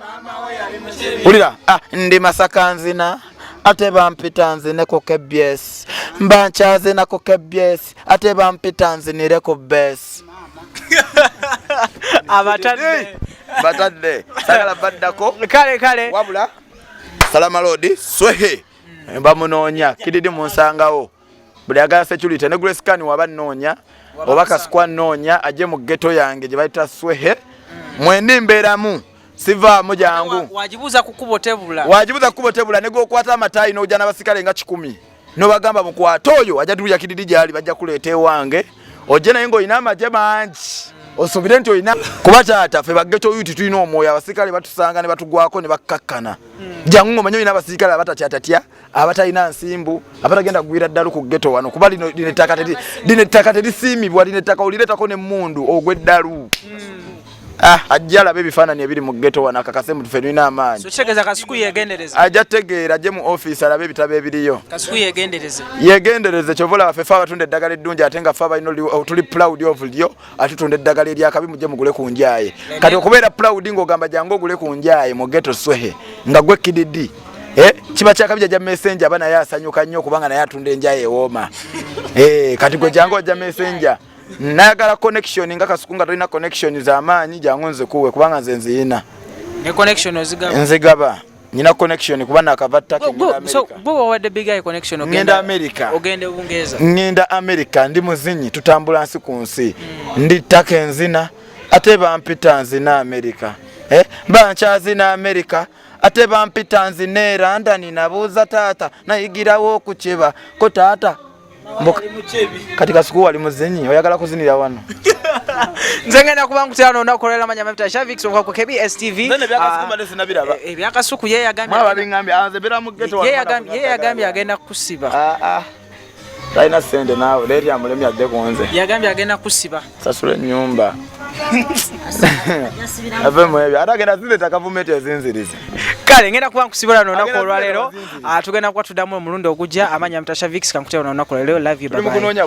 ulira ndi Masaka nzina ate bampita nzine ku KBS mbankyazina ku KBS ate bampita nzinire ku BS batadde sagala baddako kale wabula salama lodi swehe bamunoonya kididi munsangawo buli agala security ne Grace Kani wabanoonya oba Kasuku noonya aje mu ghetto yange gye bayita swehe mwene mbeeramu sivaamu jangu wajibuza kukubotebula ne gwokwata amatayi n'ojja n'abasikale nga 10 n'obagamba mukwata oyo ajja tulya kididi gyali bajja kuleeta ewange ojje naye ng'olina amagye mangi osubire nti olina kuba taata ffe baggeto yuti tulina omwoyo abasikale batusanga ne batugwako ne bakkakkana jangu ng'omanyi olina abasikale abatatyatatya abatalina nsimbu abatagenda kugwira ddala ku ggeto wano kuba lino ettaka terisiimibwa lino ettaka olireetako n'emmundu ogw'eddalu ajjala bebifaananyi ebiri mu ghetto wana kakase mu tufenina amaanyi so chegeza Kasuku yegendereze ajja tegeera ajje mu office alabe ebitabo ebiriyo Kasuku yegendereze kyovola baffe abatunda eddagala eddungi ate nga ffe abalina tuli proud of lyo atutunda eddagala eryakabi mujje mugule ku njaye kati okubeera proud ng'ogamba jangu ogule ku njaye mu ghetto swehe nga gwe kididi kiba kyakabi jja messenger aba naye asanyuka nnyo kubanga naye atunda enjaye ewooma kati gwe jangu ojja messenger nayagala connection nga Kasuku nga tolina connection z'amaanyi jangu nze kuwe kubanga nze nziyina ne connection ozigaba nzigaba nina connection kubanga akava ttaka ngenda America so bo wadde big eye connection ngenda America ogende Bungereza ngenda America ndi muzinyi tutambula nsi ku nsi ndi ttaka enzina ate bampita nzina America bankyazina America ate bampita nzina London nabuuza taata nayigirawo okukiba ko taata kati Kasuku wali muzinyi oyagala kuzinira wano nze ngenda kuba nkutera onakolera manya mapita Shavix okwa KBS TV nene byakasuku male sinabiraba byakasuku ye yagambye mwaba bingambi anze bera mu ghetto ye yagambye agenda kusiba taina sende nawe leti amulemi adde kunze yagambye agenda kusiba sasule nyumba ave mwebyo atagenda zileta gavumenti ezinzirize kale ngenda kuba nkusibula n'olunaku olwaleero tugenda kuba tuddamu omulundi ogujja amanya mapita Shavix kankutera n'olunaku olwaleero love you bye bye